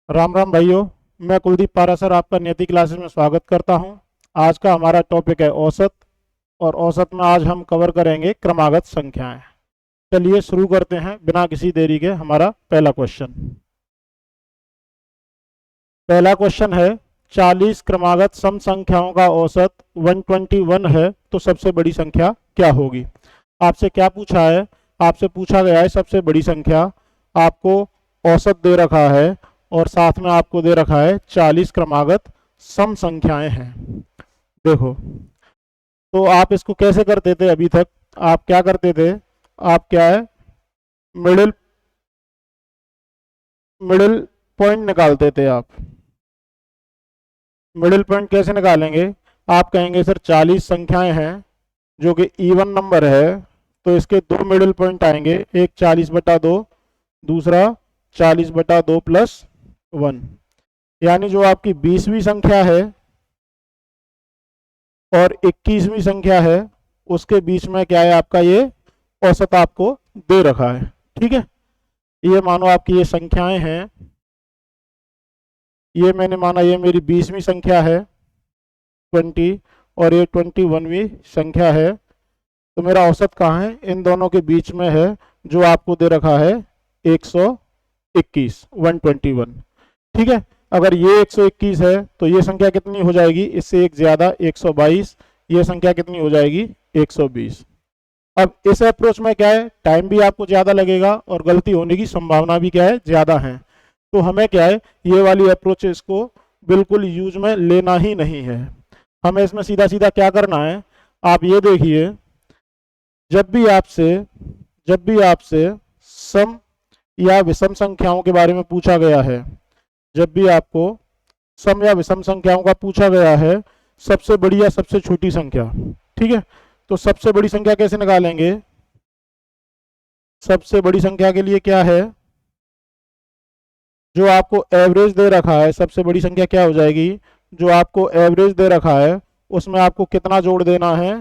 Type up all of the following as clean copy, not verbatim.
राम राम भाइयों। मैं कुलदीप पारासर आपका नियति क्लासेस में स्वागत करता हूं। आज का हमारा टॉपिक है औसत। और औसत में आज हम कवर करेंगे क्रमागत संख्याएं। चलिए शुरू करते हैं बिना किसी देरी के। हमारा पहला क्वेश्चन है 40 क्रमागत सम संख्याओं का औसत 121 है तो सबसे बड़ी संख्या क्या होगी। आपसे क्या पूछा है? आपसे पूछा गया है सबसे बड़ी संख्या। आपको औसत दे रखा है और साथ में आपको दे रखा है 40 क्रमागत सम संख्याएं हैं। देखो, तो आप इसको कैसे करते थे अभी तक? आप क्या करते थे? आप क्या है, मिडिल मिडिल पॉइंट निकालते थे आप। मिडिल पॉइंट कैसे निकालेंगे? आप कहेंगे सर 40 संख्याएं हैं जो कि इवन नंबर है, तो इसके दो मिडिल पॉइंट आएंगे, एक 40/2, दूसरा 40/2 प्लस 1। यानी जो आपकी 20वीं संख्या है और 21वीं संख्या है उसके बीच में क्या है, आपका ये औसत आपको दे रखा है। ठीक है, ये मानो आपकी ये संख्याएं हैं, ये मैंने माना ये मेरी 20वीं संख्या है 20, और ये 21वीं संख्या है। तो मेरा औसत कहाँ है? इन दोनों के बीच में है, जो आपको दे रखा है 121, 121। ठीक है, अगर ये 121 है तो ये संख्या कितनी हो जाएगी? इससे एक ज्यादा 122। ये संख्या कितनी हो जाएगी? 120। अब इस अप्रोच में क्या है, टाइम भी आपको ज्यादा लगेगा और गलती होने की संभावना भी क्या है, ज्यादा है। तो हमें क्या है, ये वाली अप्रोच इसको बिल्कुल यूज में लेना ही नहीं है। हमें इसमें सीधा सीधा क्या करना है, आप ये देखिए, जब भी आपसे सम या विषम संख्याओं के बारे में पूछा गया है, जब भी आपको सम या विषम संख्याओं का पूछा गया है, सबसे बड़ी या सबसे छोटी संख्या, ठीक है, तो सबसे बड़ी संख्या कैसे निकालेंगे? सबसे बड़ी संख्या के लिए क्या है, जो आपको एवरेज दे रखा है, सबसे बड़ी संख्या क्या हो जाएगी? जो आपको एवरेज दे रखा है उसमें आपको कितना जोड़ देना है?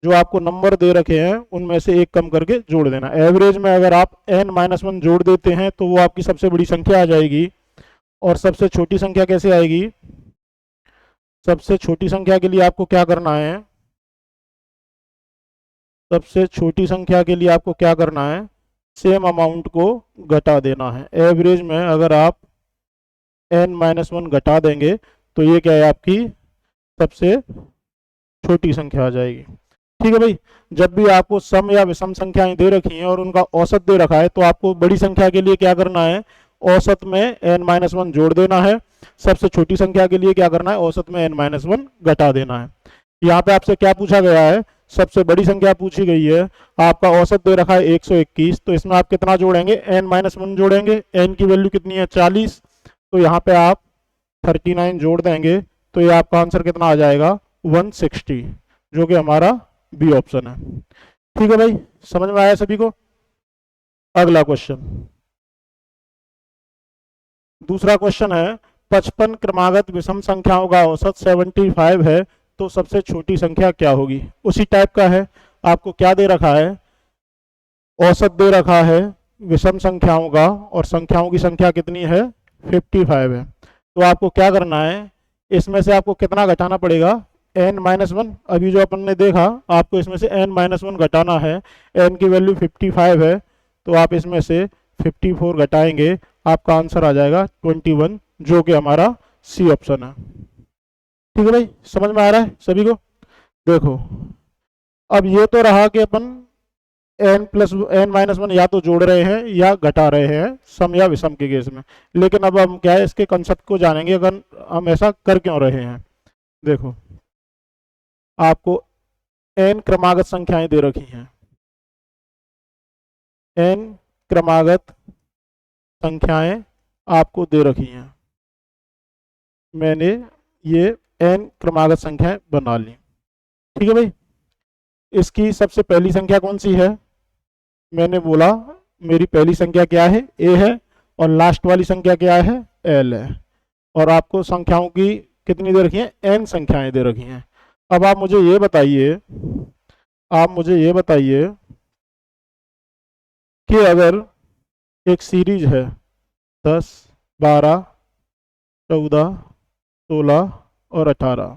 जो आपको नंबर दे रखे हैं उनमें से एक कम करके जोड़ देना। एवरेज में अगर आप n-1 जोड़ देते हैं तो वो आपकी सबसे बड़ी संख्या आ जाएगी। और सबसे छोटी संख्या कैसे आएगी? सबसे छोटी संख्या के लिए आपको क्या करना है? सबसे छोटी संख्या के लिए आपको क्या करना है? सेम अमाउंट को घटा देना है। एवरेज में अगर आप n-1 घटा देंगे तो ये क्या है, आपकी सबसे छोटी संख्या आ जाएगी। ठीक है भाई, जब भी आपको सम या विषम संख्याएं दे रखी हैं और उनका औसत दे रखा है तो आपको बड़ी संख्या के लिए क्या करना है? औसत में n-1 जोड़ देना है। सबसे छोटी संख्या के लिए क्या करना है? औसत में n-1 घटा देना है। यहाँ पे आपसे क्या पूछा गया है? सबसे बड़ी संख्या पूछी गई है, आपका औसत दे रखा है 121, तो इसमें आप कितना जोड़ेंगे? n-1 जोड़ेंगे। n की वैल्यू कितनी है? 40। तो यहाँ पे आप 39 जोड़ देंगे तो ये आपका आंसर कितना आ जाएगा? 160, जो कि हमारा बी ऑप्शन है। ठीक है भाई, समझ में आया सभी को? अगला क्वेश्चन, दूसरा क्वेश्चन है 55 क्रमागत विषम संख्याओं का औसत 75 है तो सबसे छोटी संख्या क्या होगी। उसी टाइप का है, आपको क्या दे रखा है? औसत दे रखा है विषम संख्याओं का और संख्याओं की संख्या कितनी है? 55 है। तो आपको क्या करना है, इसमें से आपको कितना घटाना पड़ेगा? n-1। अभी जो अपन ने देखा, आपको इसमें से n-1 घटाना है। n की वैल्यू 55 है तो आप इसमें से 54 घटाएंगे, आपका आंसर आ जाएगा 21, जो कि हमारा सी ऑप्शन है। ठीक है भाई, समझ में आ रहा है सभी को? देखो, अब ये तो रहा कि अपन n+n-1 या तो जोड़ रहे हैं या घटा रहे हैं सम या विषम के केस में। लेकिन अब हम क्या है, इसके कंसेप्ट को जानेंगे, अगर हम ऐसा कर क्यों रहे हैं। देखो, आपको n क्रमागत संख्याएं दे रखी हैं, n क्रमागत संख्याएं आपको दे रखी हैं। मैंने ये n क्रमागत संख्याएं बना ली। ठीक है भाई, इसकी सबसे पहली संख्या कौन सी है? मैंने बोला मेरी पहली संख्या क्या है? a है, और लास्ट वाली संख्या क्या है? l है। और आपको संख्याओं की कितनी दे रखी है? n संख्याएं दे रखी हैं। अब आप मुझे ये बताइए, कि अगर एक सीरीज है 10, 12, 14, 16 और 18।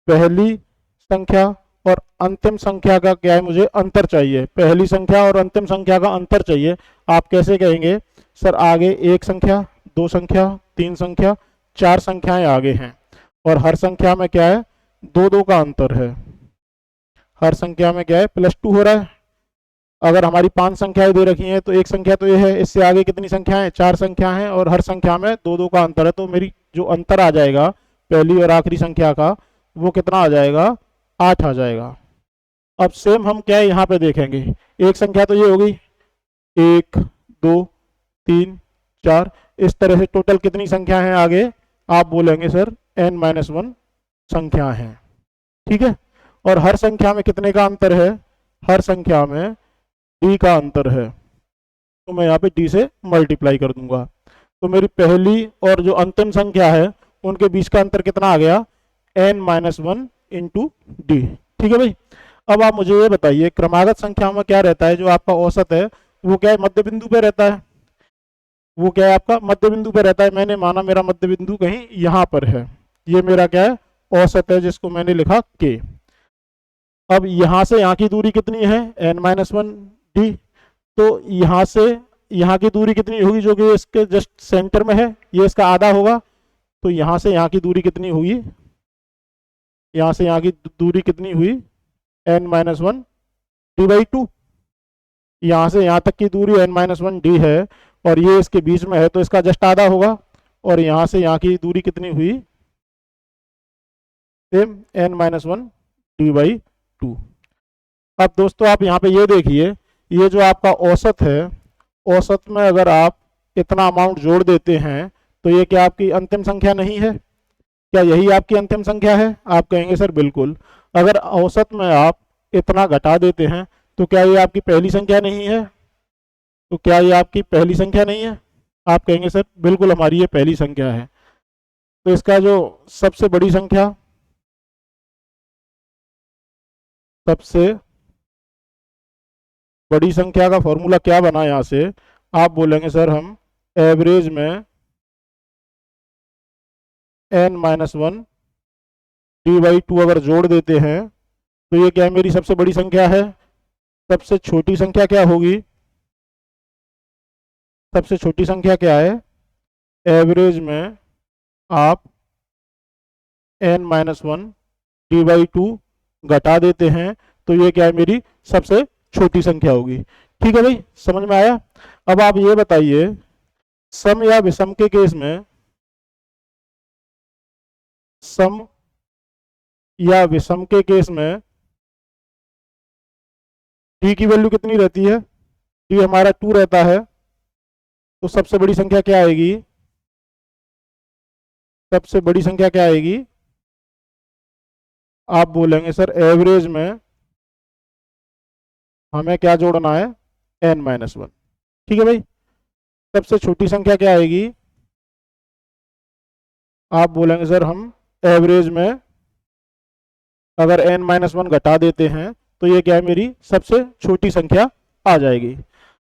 पहली संख्या और अंतिम संख्या का क्या है, मुझे अंतर चाहिए। पहली संख्या और अंतिम संख्या का अंतर चाहिए। आप कैसे कहेंगे सर, आगे एक संख्या, दो संख्या, तीन संख्या, चार संख्याएं आगे हैं और हर संख्या में क्या है, दो दो का अंतर है। हर संख्या में क्या है, +2 हो रहा है। अगर हमारी 5 संख्याएं दे रखी हैं तो एक संख्या तो ये है, इससे आगे कितनी संख्याएं, 4 संख्या हैं और हर संख्या में दो दो का अंतर है। तो मेरी जो अंतर आ जाएगा पहली और आखिरी संख्या का, वो कितना आ जाएगा, 8 आ जाएगा। अब सेम हम क्या है यहाँ पे देखेंगे, एक संख्या तो ये होगी, 1, 2, 3, 4, इस तरह से टोटल कितनी संख्या है आगे, आप बोलेंगे सर n-1 संख्या है। ठीक है, और हर संख्या में कितने का अंतर है, हर संख्या में d का अंतर है। तो मैं यहाँ पे d से मल्टीप्लाई कर दूंगा। तो मेरी पहली और जो अंतिम संख्या है उनके बीच का अंतर कितना आ गया, n-1 इंटू डी। ठीक है भाई। अब आप मुझे ये बताइए, क्रमागत संख्या में क्या रहता है, जो आपका औसत है वो क्या है, मध्य बिंदु पे रहता है। वो क्या है, आपका मध्य बिंदु पे रहता है। मैंने माना मेरा मध्य बिंदु कहीं यहाँ पर है, ये मेरा क्या है, औसत है, जिसको मैंने लिखा k। अब यहाँ से यहाँ की दूरी कितनी है, n-1 d। तो यहाँ से यहाँ की दूरी कितनी होगी, जो कि इसके जस्ट सेंटर में है, ये इसका आधा होगा। तो यहाँ से यहाँ की दूरी कितनी होगी, यहाँ से यहाँ की दूरी कितनी हुई, n-1 d/2। यहाँ से यहाँ तक की दूरी n-1 d है और ये इसके बीच में है, तो इसका जस्ट आधा होगा। और यहाँ से यहाँ की दूरी कितनी हुई, सेम n-1 d/2। अब दोस्तों आप यहाँ पे ये देखिए, ये जो आपका औसत है, औसत में अगर आप इतना अमाउंट जोड़ देते हैं तो ये क्या आपकी अंतिम संख्या नहीं है, क्या यही आपकी अंतिम संख्या है? आप कहेंगे सर बिल्कुल। अगर औसत में आप इतना घटा देते हैं तो क्या ये आपकी पहली संख्या नहीं है? तो क्या ये आपकी पहली संख्या नहीं है? आप कहेंगे सर बिल्कुल हमारी ये पहली संख्या है। तो इसका जो सबसे बड़ी संख्या, सबसे बड़ी संख्या का फॉर्मूला क्या बना यहाँ से, आप बोलेंगे सर हम एवरेज में n-1 d/2 अगर जोड़ देते हैं तो ये क्या मेरी सबसे बड़ी संख्या है। सबसे छोटी संख्या क्या होगी, सबसे छोटी संख्या क्या है, एवरेज में आप n-1 d/2 घटा देते हैं तो ये क्या है, मेरी सबसे छोटी संख्या होगी। ठीक है भाई, समझ में आया? अब आप ये बताइए, सम या विषम के केस में, सम या विषम के केस में d की वैल्यू कितनी रहती है, d हमारा 2 रहता है। तो सबसे बड़ी संख्या क्या आएगी, सबसे बड़ी संख्या क्या आएगी, आप बोलेंगे सर एवरेज में हमें क्या जोड़ना है, n-1। ठीक है भाई। सबसे छोटी संख्या क्या आएगी, आप बोलेंगे सर हम एवरेज में अगर n-1 घटा देते हैं तो ये क्या है, मेरी सबसे छोटी संख्या आ जाएगी।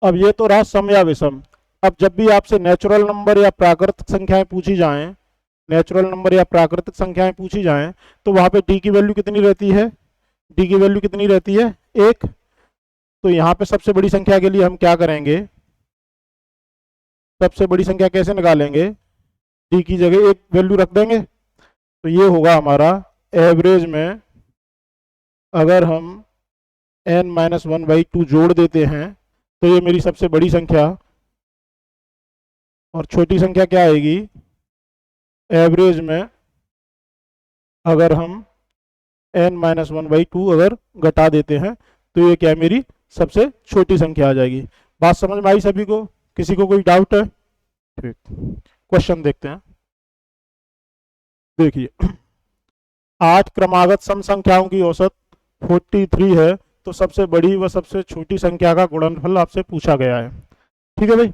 अब ये तो रहा सम या विषम। अब जब भी आपसे नेचुरल नंबर या प्राकृतिक संख्याएं पूछी जाएं, नेचुरल नंबर या प्राकृतिक संख्याएं पूछी जाएं, तो वहां पे d की वैल्यू कितनी रहती है, d की वैल्यू कितनी रहती है, 1। तो यहाँ पे सबसे बड़ी संख्या के लिए हम क्या करेंगे, सबसे बड़ी संख्या कैसे निकालेंगे, d की जगह 1 वैल्यू रख देंगे। तो ये होगा हमारा एवरेज में अगर हम n-1/2 जोड़ देते हैं तो ये मेरी सबसे बड़ी संख्या, और छोटी संख्या क्या आएगी, एवरेज में अगर हम n-1/2 अगर घटा देते हैं तो ये क्या है, मेरी सबसे छोटी संख्या आ जाएगी। बात समझ में आई सभी को? किसी को कोई डाउट है? ठीक, क्वेश्चन देखते हैं। देखिए, 8 क्रमागत सम संख्याओं की औसत 43 है, तो सबसे बड़ी व सबसे छोटी संख्या का गुणनफल आपसे पूछा गया है। ठीक है भाई।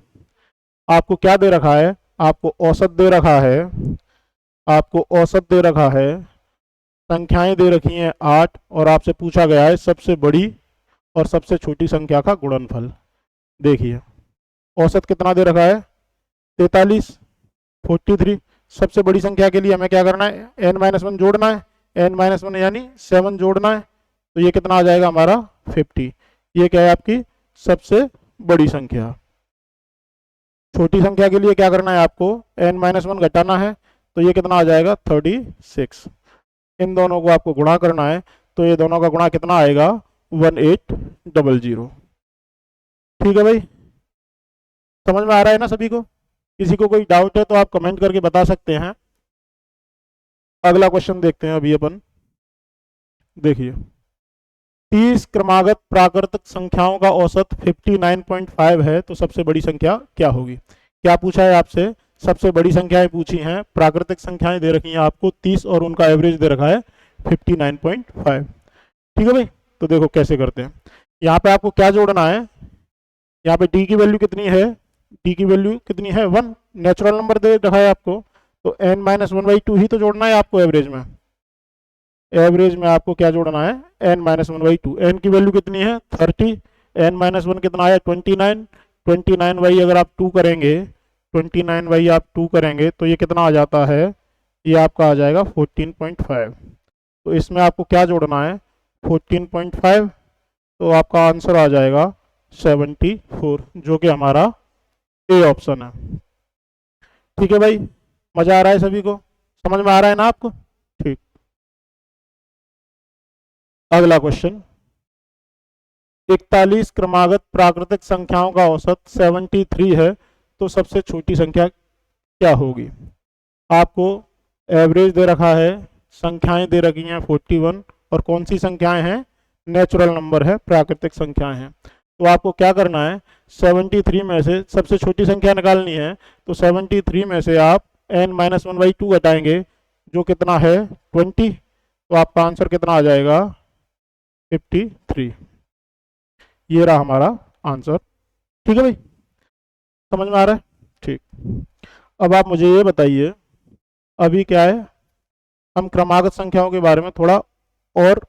आपको क्या दे रखा है, आपको औसत दे रखा है, आपको औसत दे रखा है, संख्याएं दे रखी हैं 8 और आपसे पूछा गया है सबसे बड़ी और सबसे छोटी संख्या का गुणनफल। देखिए औसत कितना दे रखा है, 43, 43। सबसे बड़ी संख्या के लिए हमें क्या करना है, n-1 जोड़ना है, n-1 यानी 7 जोड़ना है, तो ये कितना आ जाएगा हमारा 50। ये क्या है आपकी सबसे बड़ी संख्या। छोटी संख्या के लिए क्या करना है आपको, n-1 घटाना है, तो ये कितना आ जाएगा 36। इन दोनों को आपको गुणा करना है, तो ये दोनों का गुणा कितना आएगा 1800। ठीक है भाई, समझ में आ रहा है ना सभी को? किसी को कोई डाउट है तो आप कमेंट करके बता सकते हैं। अगला क्वेश्चन देखते हैं अभी अपन। देखिए 30 क्रमागत प्राकृतिक संख्याओं का औसत 59.5 है, तो सबसे बड़ी संख्या क्या होगी? क्या पूछा है आपसे? सबसे बड़ी संख्याएं पूछी हैं, प्राकृतिक संख्याएं दे रखी हैं आपको 30 और उनका एवरेज दे रखा है 59.5। ठीक है भाई, तो देखो कैसे करते हैं। यहाँ पे आपको क्या जोड़ना है, यहाँ पे डी की वैल्यू कितनी है, डी की वैल्यू कितनी है 1, नेचुरल नंबर दे रखा है आपको, तो n-1/2 ही तो जोड़ना है आपको एवरेज में। एवरेज में आपको क्या जोड़ना है n-1/2। n की वैल्यू कितनी है 30, n-1 कितना है 29, 29 अगर आप 2 करेंगे, 29 आप 2 करेंगे तो ये कितना आ जाता है, ये आपका आ जाएगा 14.5। तो इसमें आपको क्या जोड़ना है 14.5, तो आपका आंसर आ जाएगा 74, जो कि हमारा ए ऑप्शन है। ठीक है भाई, मजा आ रहा है सभी को, समझ में आ रहा है ना आपको? ठीक, अगला क्वेश्चन। 41 क्रमागत प्राकृतिक संख्याओं का औसत 73 है, तो सबसे छोटी संख्या क्या होगी? आपको एवरेज दे रखा है, संख्याएं दे रखी हैं 41, और कौन सी संख्याएं हैं, नेचुरल नंबर है, प्राकृतिक संख्याएं हैं। तो आपको क्या करना है 73 में से सबसे छोटी संख्या निकालनी है, तो 73 में से आप n-1/2 घटाएंगे, जो कितना है 20, तो आपका आंसर कितना आ जाएगा 53। ये रहा हमारा आंसर। ठीक है भाई, समझ में आ रहा है? ठीक, अब आप मुझे ये बताइए, अभी क्या है, हम क्रमागत संख्याओं के बारे में थोड़ा और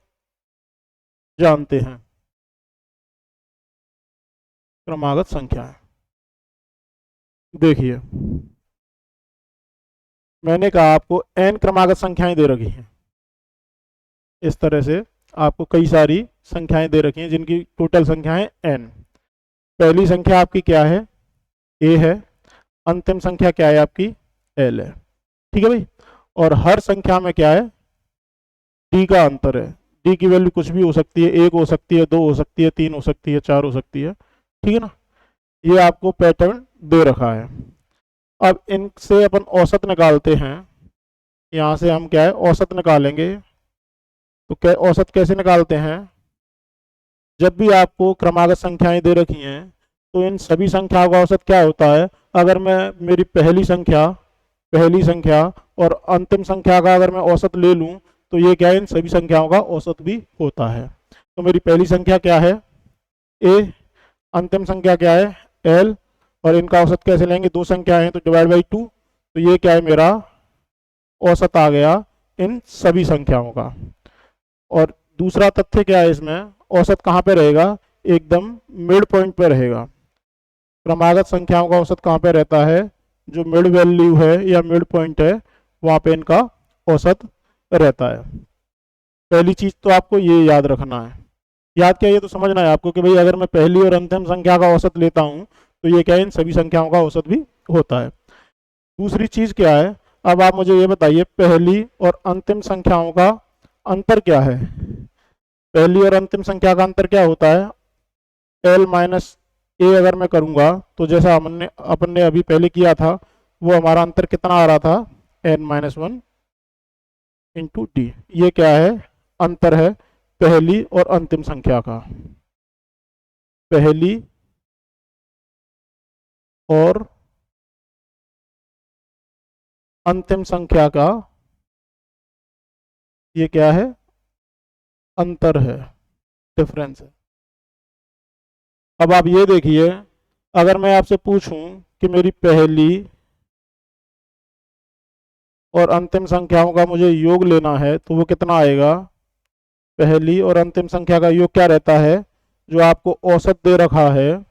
जानते हैं। क्रमागत संख्याएं देखिए, मैंने कहा आपको n क्रमागत संख्याएं दे रखी हैं, इस तरह से आपको कई सारी संख्याएं दे रखी हैं जिनकी टोटल संख्या है n। पहली संख्या आपकी क्या है, a है, अंतिम संख्या क्या है आपकी l है। ठीक है भाई, और हर संख्या में क्या है d का अंतर है, d की वैल्यू कुछ भी हो सकती है, 1 हो सकती है, 2 हो सकती है, 3 हो सकती है, 4 हो सकती है। ठीक है ना, ये आपको पैटर्न दे रखा है। अब इनसे अपन औसत निकालते हैं, यहाँ से हम क्या है औसत निकालेंगे। तो क्या औसत कैसे निकालते हैं, जब भी आपको क्रमागत संख्याएं दे रखी हैं तो इन सभी संख्याओं का औसत क्या होता है, अगर मैं मेरी पहली संख्या और अंतिम संख्या का अगर मैं औसत ले लूं, तो ये क्या है इन सभी संख्याओं का औसत भी होता है। तो मेरी पहली संख्या क्या है a, अंतिम संख्या क्या है l, और इनका औसत कैसे लेंगे, दो संख्या है तो डिवाइड बाई 2, तो ये क्या है मेरा औसत आ गया इन सभी संख्याओं का। और दूसरा तथ्य क्या है इसमें, औसत कहाँ पे रहेगा, एकदम मिड पॉइंट पे रहेगा। क्रमागत संख्याओं का औसत कहाँ पे रहता है, जो मिड वैल्यू है या मिड पॉइंट है वहां पे इनका औसत रहता है। पहली चीज तो आपको ये याद रखना है, याद क्या, ये तो समझना है आपको कि भाई अगर मैं पहली और अंतिम संख्या का औसत लेता हूं तो ये क्या है इन सभी संख्याओं का औसत भी होता है। दूसरी चीज क्या है, अब आप मुझे ये बताइए पहली और अंतिम संख्याओं का अंतर क्या है। पहली और अंतिम संख्या का अंतर क्या होता है, l माइनस ए अगर मैं करूंगा तो जैसा अपन ने अभी पहले किया था, वो हमारा अंतर कितना आ रहा था n-1 इंटू डी। ये क्या है, अंतर है पहली और अंतिम संख्या का, पहली और अंतिम संख्या का ये क्या है, अंतर है, डिफरेंस है। अब आप ये देखिए, अगर मैं आपसे पूछूं कि मेरी पहली और अंतिम संख्याओं का मुझे योग लेना है तो वो कितना आएगा, पहली और अंतिम संख्या का योग क्या रहता है, जो आपको औसत दे रखा है,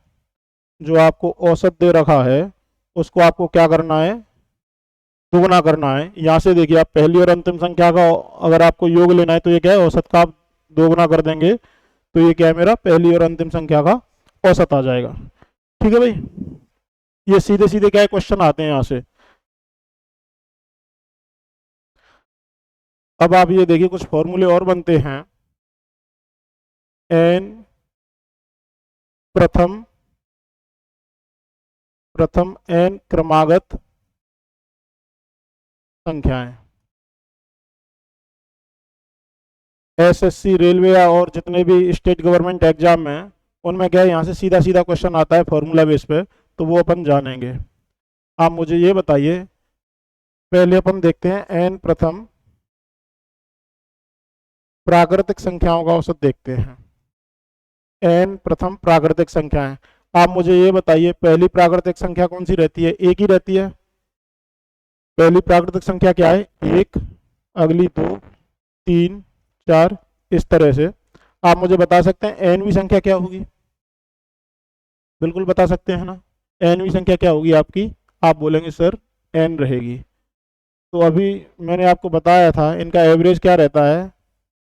जो आपको औसत दे रखा है उसको आपको क्या करना है दोगुना करना है। यहाँ से देखिए आप पहली और अंतिम संख्या का अगर आपको योग लेना है तो ये क्या है, औसत का आप दोगुना कर देंगे तो ये क्या है, मेरा पहली और अंतिम संख्या का औसत आ जाएगा। ठीक है भाई, ये सीधे सीधे क्या क्वेश्चन आते हैं यहाँ से। अब आप ये देखिए कुछ फॉर्मूले और बनते हैं। एन प्रथम एन क्रमागत संख्याएं। एसएससी, रेलवे और जितने भी स्टेट गवर्नमेंट एग्जाम में, उनमें क्या है, यहाँ से सीधा सीधा क्वेश्चन आता है फॉर्मूला बेस पे, तो वो अपन जानेंगे। आप मुझे ये बताइए, पहले अपन देखते हैं एन प्रथम प्राकृतिक संख्याओं का औसत देखते हैं। एन प्रथम प्राकृतिक संख्याएं। आप मुझे ये बताइए पहली प्राकृतिक संख्या कौन सी रहती है, एक ही रहती है। पहली प्राकृतिक संख्या क्या है, एक, अगली 2, 3, 4, इस तरह से। आप मुझे बता सकते हैं एनवीं संख्या क्या होगी, बिल्कुल बता सकते हैं ना। एनवीं संख्या क्या होगी आपकी, आप बोलेंगे सर एन रहेगी। तो अभी मैंने आपको बताया था इनका एवरेज क्या रहता है,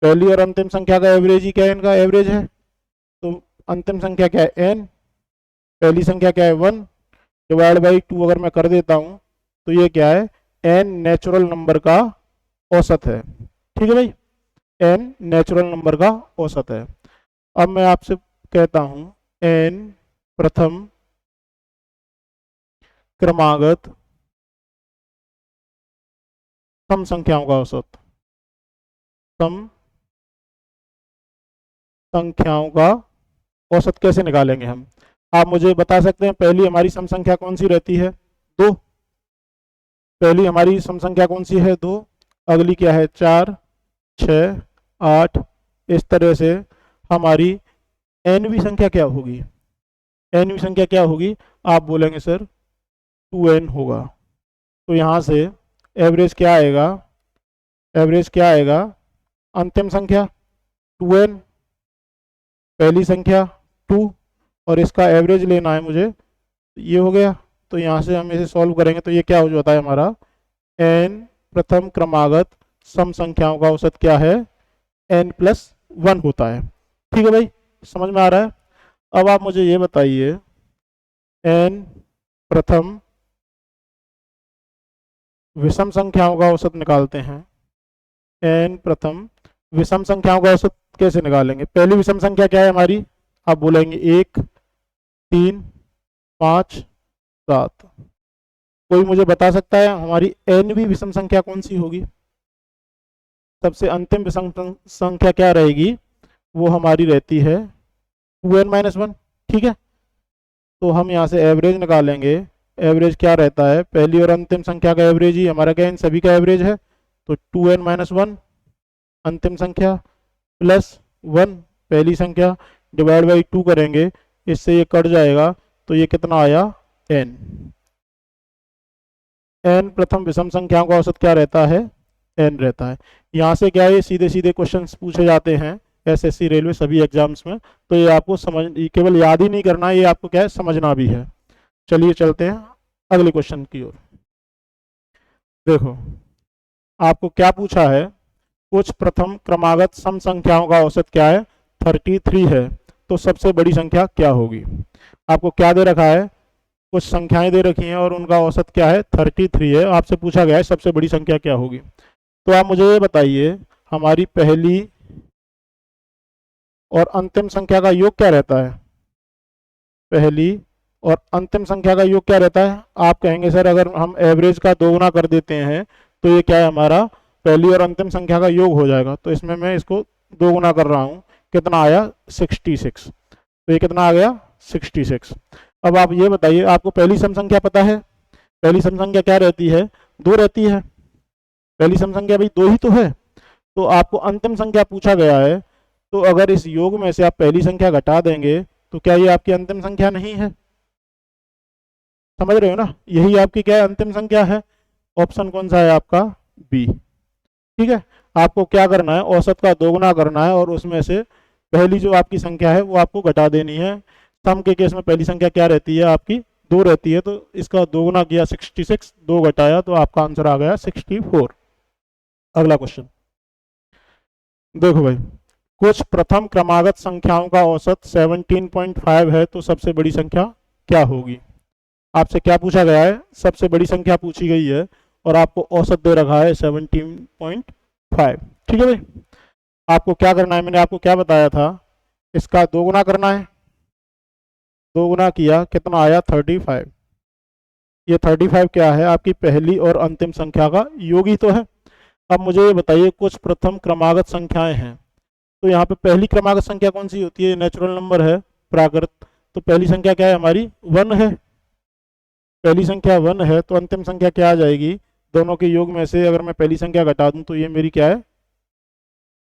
पहली और अंतिम संख्या का एवरेज ही क्या है, इनका एवरेज है। तो अंतिम संख्या क्या है एन, पहली संख्या क्या है 1, डिवाइड बाई 2 अगर मैं कर देता हूँ तो ये क्या है, एन नेचुरल नंबर का औसत है। ठीक है भाई, एन नेचुरल नंबर का औसत है। अब मैं आपसे कहता हूँ एन प्रथम क्रमागत सम संख्याओं का औसत। सम संख्याओं का औसत कैसे निकालेंगे हम, आप मुझे बता सकते हैं पहली हमारी सम संख्या कौन सी रहती है, 2। पहली हमारी सम संख्या कौन सी है, 2। अगली क्या है, 4, 6, 8, इस तरह से हमारी एनवीं संख्या क्या होगी, एनवीं संख्या क्या होगी, आप बोलेंगे सर 2n होगा। तो यहाँ से एवरेज क्या आएगा, एवरेज क्या आएगा, अंतिम संख्या 2n, पहली संख्या 2, और इसका एवरेज लेना है मुझे, ये हो गया। तो यहाँ से हम इसे सॉल्व करेंगे तो ये क्या हो जाता है हमारा, n प्रथम क्रमागत सम संख्याओं का औसत क्या है, n+1 होता है। ठीक है भाई, समझ में आ रहा है। अब आप मुझे ये बताइए n प्रथम विषम संख्याओं का औसत निकालते हैं। n प्रथम विषम संख्याओं का औसत कैसे निकालेंगे, पहली विषम संख्या क्या है हमारी, आप बोलेंगे 1, 3, 5, 7। कोई मुझे बता सकता है हमारी एनवीं विषम संख्या कौन सी होगी, सबसे अंतिम विषम संख्या क्या रहेगी, वो हमारी रहती है 2n-1। ठीक है, तो हम यहाँ से एवरेज निकालेंगे। एवरेज क्या रहता है, पहली और अंतिम संख्या का एवरेज ही हमारा क्या, इन सभी का एवरेज है। तो 2n-1 अंतिम संख्या प्लस 1 पहली संख्या, डिवाइड बाई 2 करेंगे, इससे ये कट जाएगा तो ये कितना आया, n। n प्रथम विषम संख्याओं का औसत क्या रहता है, n रहता है। यहाँ से क्या है, ये सीधे सीधे क्वेश्चंस पूछे जाते हैं एसएससी, रेलवे सभी एग्जाम्स में। तो ये आपको समझ, केवल याद ही नहीं करना है, ये आपको क्या है, समझना भी है। चलिए चलते हैं अगले क्वेश्चन की ओर। देखो आपको क्या पूछा है, कुछ प्रथम क्रमागत सम संख्याओं का औसत क्या है, 33 है, तो सबसे बड़ी संख्या क्या होगी। आपको क्या दे रखा है, कुछ संख्याएं दे रखी हैं और उनका औसत क्या है, 33 है। आपसे पूछा गया है सबसे बड़ी संख्या क्या होगी। तो आप मुझे ये बताइए हमारी पहली और अंतिम संख्या का योग क्या रहता है, पहली और अंतिम संख्या का योग क्या रहता है। आप कहेंगे सर अगर हम एवरेज का दोगुना कर देते हैं तो ये क्या है, हमारा पहली और अंतिम संख्या का योग हो जाएगा। तो इसमें मैं इसको दोगुना कर रहा हूँ, कितना आया, 66। तो ये कितना आ गया, 66। अब आप ये बताइए, आपको पहली सम संख्या पता है, पहली सम संख्या क्या रहती है, 2 रहती है। पहली सम संख्या भाई 2 ही तो है। तो आपको अंतिम संख्या पूछा गया है, तो अगर इस योग में से आप पहली संख्या घटा देंगे तो क्या ये आपकी अंतिम संख्या नहीं है, समझ रहे हो ना, यही आपकी क्या है, अंतिम संख्या है। ऑप्शन कौन सा है आपका, बी। ठीक है, आपको क्या करना है, औसत का दोगुना करना है और उसमें से पहली जो आपकी संख्या है वो आपको घटा देनी है। सम के केस में पहली संख्या क्या रहती है आपकी, 2 रहती है, तो इसका 2 गुना किया 66, 2 घटाया तो आपका आंसर आ गया 64। अगला क्वेश्चन देखो भाई, कुछ प्रथम क्रमागत संख्याओं का औसत 17.5 है तो सबसे बड़ी संख्या क्या होगी। आपसे क्या पूछा गया है, सबसे बड़ी संख्या पूछी गई है और आपको औसत दे रखा है 17.5। ठीक है भाई, आपको क्या करना है, मैंने आपको क्या बताया था, इसका 2 गुना करना है, 2 गुना किया कितना आया 35। ये 35 क्या है, आपकी पहली और अंतिम संख्या का योग ही तो है। अब मुझे ये बताइए, कुछ प्रथम क्रमागत संख्याएं हैं, तो यहाँ पे पहली क्रमागत संख्या कौन सी होती है, नेचुरल नंबर है, प्राकृत, तो पहली संख्या क्या है हमारी 1 है, पहली संख्या 1 है, तो अंतिम संख्या क्या आ जाएगी, दोनों के योग में से अगर मैं पहली संख्या घटा दूं तो ये मेरी क्या है,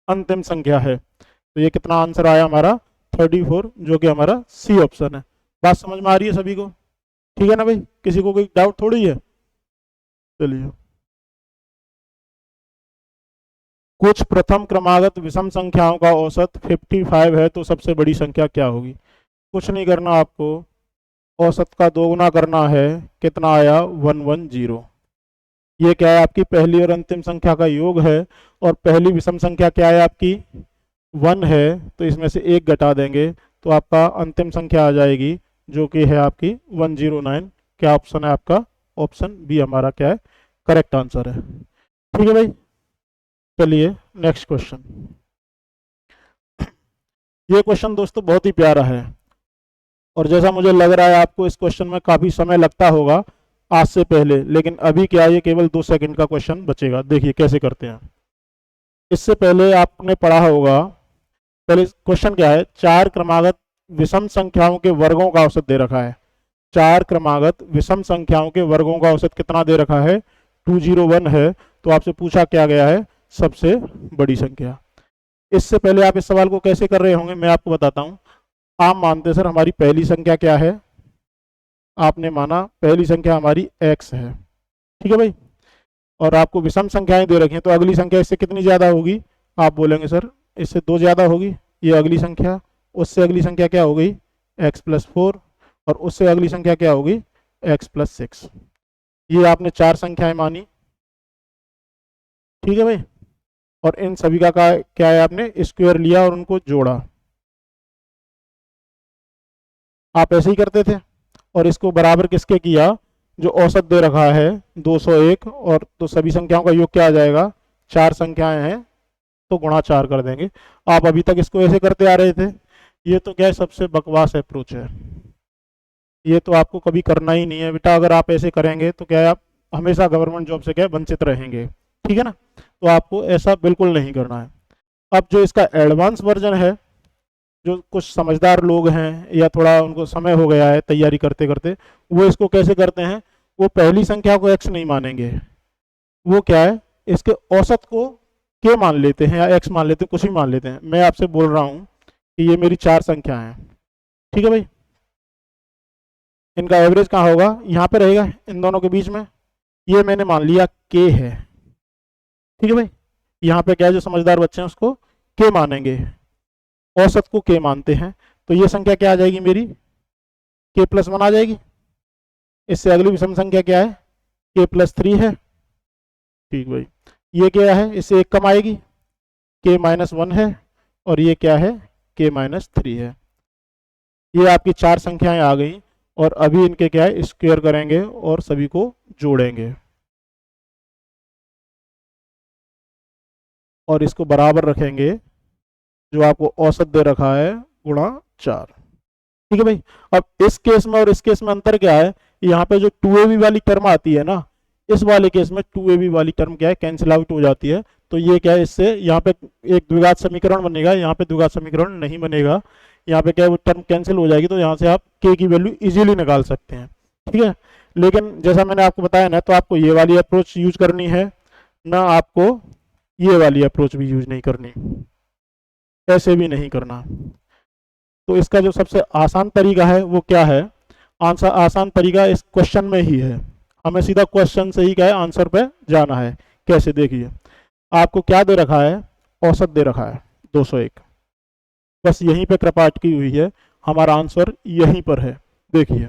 अंतिम संख्या है। तो ये कितना आंसर आया हमारा 34, जो कि हमारा सी ऑप्शन है। बात समझ में आ रही है सभी को, ठीक है ना भाई, किसी को कोई डाउट थोड़ी है। चलिए, कुछ प्रथम क्रमागत विषम संख्याओं का औसत 55 है तो सबसे बड़ी संख्या क्या होगी। कुछ नहीं करना आपको, औसत का 2 गुना करना है, कितना आया 110। ये क्या है, आपकी पहली और अंतिम संख्या का योग है, और पहली विषम संख्या क्या है आपकी 1 है, तो इसमें से 1 घटा देंगे तो आपका अंतिम संख्या आ जाएगी, जो कि है आपकी 109। क्या ऑप्शन है आपका, ऑप्शन बी हमारा क्या है, करेक्ट आंसर है। ठीक है भाई, चलिए नेक्स्ट क्वेश्चन। ये क्वेश्चन दोस्तों बहुत ही प्यारा है, और जैसा मुझे लग रहा है आपको इस क्वेश्चन में काफी समय लगता होगा आज से पहले, लेकिन अभी क्या, ये केवल 2 सेकंड का क्वेश्चन बचेगा। देखिए कैसे करते हैं। इससे पहले आपने पढ़ा होगा, पहले क्वेश्चन क्या है, 4 क्रमागत विषम संख्याओं के वर्गों का औसत दे रखा है। 4 क्रमागत विषम संख्याओं के वर्गों का औसत कितना दे रखा है, 201 है। तो आपसे पूछा क्या गया है, सबसे बड़ी संख्या। इससे पहले आप इस सवाल को कैसे कर रहे होंगे मैं आपको बताता हूं। आप मानते सर हमारी पहली संख्या क्या है, आपने माना पहली संख्या हमारी x है, ठीक है भाई, और आपको विषम संख्याएं दे रखी हैं, तो अगली संख्या इससे कितनी ज्यादा होगी, आप बोलेंगे सर इससे 2 ज्यादा होगी। ये अगली संख्या, उससे अगली संख्या क्या हो गई x+4, और उससे अगली संख्या क्या होगी x+6। ये आपने 4 संख्याएं मानी, ठीक है भाई, और इन सभी का क्या है, आपने स्क्वायर लिया और उनको जोड़ा। आप ऐसे ही करते थे, और इसको बराबर किसके किया, जो औसत दे रखा है 201, और तो सभी संख्याओं का योग क्या आ जाएगा, 4 संख्याएं हैं तो गुणा 4 कर देंगे। आप अभी तक इसको ऐसे करते आ रहे थे, ये तो क्या है, सबसे बकवास अप्रोच है, ये तो आपको कभी करना ही नहीं है बेटा। अगर आप ऐसे करेंगे तो क्या है, आप हमेशा गवर्नमेंट जॉब से क्या है, वंचित रहेंगे, ठीक है ना। तो आपको ऐसा बिल्कुल नहीं करना है। अब जो इसका एडवांस वर्जन है, जो कुछ समझदार लोग हैं या थोड़ा उनको समय हो गया है तैयारी करते करते, वो इसको कैसे करते हैं, वो पहली संख्या को x नहीं मानेंगे, वो क्या है, इसके औसत को k मान लेते हैं या x मान लेते हैं, कुछ भी मान लेते हैं। मैं आपसे बोल रहा हूं कि ये मेरी 4 संख्या हैं, ठीक है भाई, इनका एवरेज कहाँ होगा, यहाँ पे रहेगा इन दोनों के बीच में। ये मैंने मान लिया k है, ठीक है भाई, यहाँ पे क्या है, जो समझदार बच्चे हैं उसको k मानेंगे, औसत को k मानते हैं। तो ये संख्या क्या आ जाएगी मेरी, k+1 आ जाएगी। इससे अगली विषम संख्या क्या है, k+3 है, ठीक भाई। ये क्या है, इससे 1 कम आएगी, k-1 है, और ये क्या है, k-3 है। ये आपकी 4 संख्याएं आ गई, और अभी इनके क्या है, स्क्वायर करेंगे और सभी को जोड़ेंगे, और इसको बराबर रखेंगे, जो आपको औसत दे रखा है गुणा 4, ठीक है भाई। अब इस केस में और इस केस में अंतर क्या है, यहाँ पे जो 2ab वाली टर्म आती है ना, इस वाले केस में 2ab वाली टर्म क्या है, कैंसिल आउट हो जाती है। तो ये क्या है, इससे यहाँ पे एक द्विघात समीकरण बनेगा, यहाँ पे द्विघात समीकरण नहीं बनेगा, यहाँ पे क्या है, वो टर्म कैंसिल हो जाएगी, तो यहाँ से आप k की वैल्यू इजीली निकाल सकते हैं, ठीक है। लेकिन जैसा मैंने आपको बताया ना, तो आपको ये वाली अप्रोच यूज करनी है ना, आपको ये वाली अप्रोच भी यूज नहीं करनी, ऐसे भी नहीं करना। तो इसका जो सबसे आसान तरीका है वो क्या है, आंसर आसान तरीका इस क्वेश्चन में ही है, हमें सीधा क्वेश्चन से ही क्या है, आंसर पे जाना है। कैसे, देखिए आपको क्या दे रखा है, औसत दे रखा है 201, बस यहीं पे कृपा अटकी हुई है, हमारा आंसर यहीं पर है। देखिए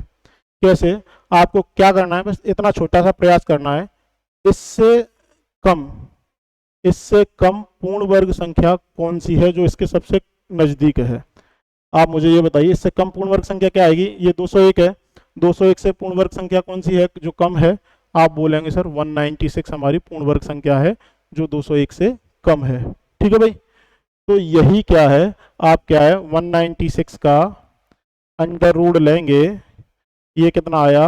कैसे? आपको क्या करना है, बस इतना छोटा सा प्रयास करना है, इससे कम इससे कम पूर्ण वर्ग संख्या कौन सी है जो इसके सबसे नजदीक है। आप मुझे ये बताइए, इससे कम पूर्ण वर्ग संख्या क्या आएगी? ये 201 है, 201 से पूर्ण वर्ग संख्या कौन सी है जो कम है? आप बोलेंगे सर 196 हमारी पूर्ण वर्ग संख्या है जो 201 से कम है। ठीक है भाई, तो यही क्या है, आप क्या है 196 का अंडर रूट लेंगे, ये कितना आया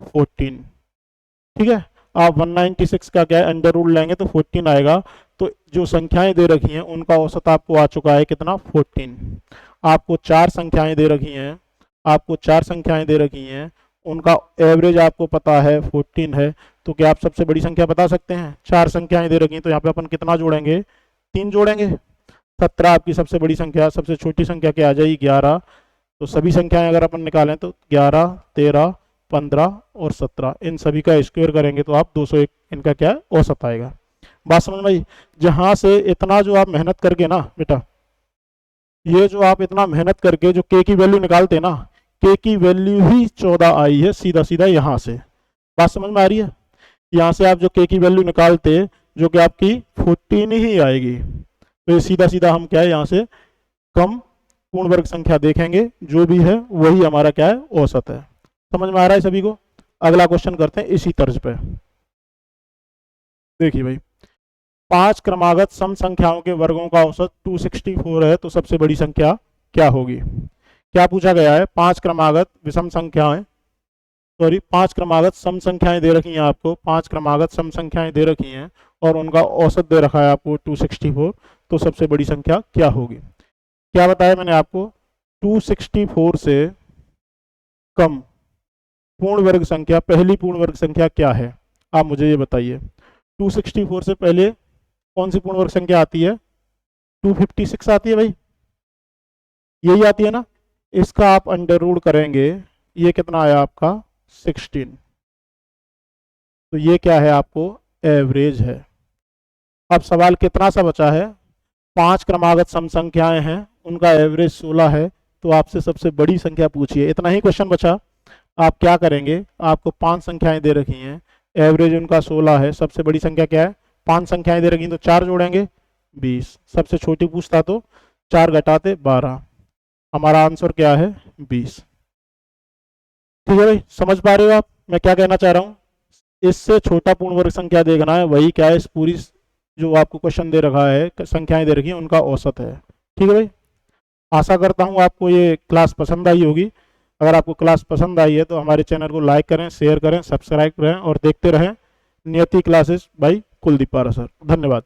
14। ठीक है, आप 196 का क्या है अंडर रूट लेंगे तो 14 आएगा। तो जो संख्याएं दे रखी हैं उनका औसत आपको आ चुका है कितना 14। आपको चार संख्याएं दे रखी हैं, उनका एवरेज आपको पता है 14 है। तो क्या आप सबसे बड़ी संख्या बता सकते हैं? चार संख्याएं दे रखी हैं तो यहाँ पे अपन कितना जोड़ेंगे? 3 जोड़ेंगे। 17 आपकी सबसे बड़ी संख्या, सबसे छोटी संख्या क्या आ जाएगी 11। तो सभी संख्याएं अगर अपन निकालें तो 11, 13, 15 और 17, इन सभी का स्क्वायर करेंगे तो आप 201 इनका क्या है औसत आएगा। बात समझ में आई? जहां से इतना जो आप मेहनत करके ना बेटा, ये जो आप इतना मेहनत करके जो के की वैल्यू निकालते ना, के की वैल्यू ही 14 आई है सीधा सीधा यहाँ से। बात समझ में आ रही है? यहाँ से आप जो के की वैल्यू निकालते जो कि आपकी 14 ही आएगी, तो ये सीधा सीधा हम क्या है यहाँ से कम पूर्ण वर्ग संख्या देखेंगे, जो भी है वही हमारा क्या है औसत है। समझ में आ रहा है सभी को? अगला क्वेश्चन करते हैं इसी तर्ज पे। देखिए भाई, 5 क्रमागत सम संख्याओं के वर्गों का औसत 264 है, तो सबसे बड़ी संख्या क्या होगी? क्या पूछा गया है? 5 क्रमागत विषम संख्याएं, सॉरी 5 क्रमागत सम संख्याएं दे रखी हैं आपको, 5 क्रमागत सम संख्याएं दे रखी हैं और उनका औसत दे रखा है आपको 264, तो सबसे बड़ी संख्या क्या होगी? क्या बताया मैंने आपको? 264 से कम पूर्ण वर्ग संख्या, पहली पूर्ण वर्ग संख्या क्या है? आप मुझे ये बताइए। 264 से पहले कौन सी पूर्ण वर्ग संख्या आती है? 256 आती है भाई, यही आती है ना। इसका आप अंडर रूट करेंगे, ये कितना आया आपका 16। तो ये क्या है आपको एवरेज है। अब सवाल कितना सा बचा है? 5 क्रमागत सम संख्याएं हैं, उनका एवरेज 16 है, तो आपसे सबसे बड़ी संख्या पूछिए। इतना ही क्वेश्चन बचा। आप क्या करेंगे? आपको 5 संख्याएं दे रखी हैं, एवरेज उनका 16 है, सबसे बड़ी संख्या क्या है? 5 संख्याएं दे रखी हैं तो 4 जोड़ेंगे 20, सबसे छोटी पूछता तो 4 घटाते 12, हमारा आंसर क्या है 20। ठीक है भाई, समझ पा रहे हो आप मैं क्या कहना चाह रहा हूँ? इससे छोटा पूर्ण वर्ग संख्या देखना है, वही क्या है इस पूरी जो आपको क्वेश्चन दे रखा है, संख्याएं दे रखी हैं उनका औसत है। ठीक है भाई, आशा करता हूँ आपको ये क्लास पसंद आई होगी। अगर आपको क्लास पसंद आई है तो हमारे चैनल को लाइक करें, शेयर करें, सब्सक्राइब करें और देखते रहें नियति क्लासेस बाय कुलदीप पारा सर। धन्यवाद।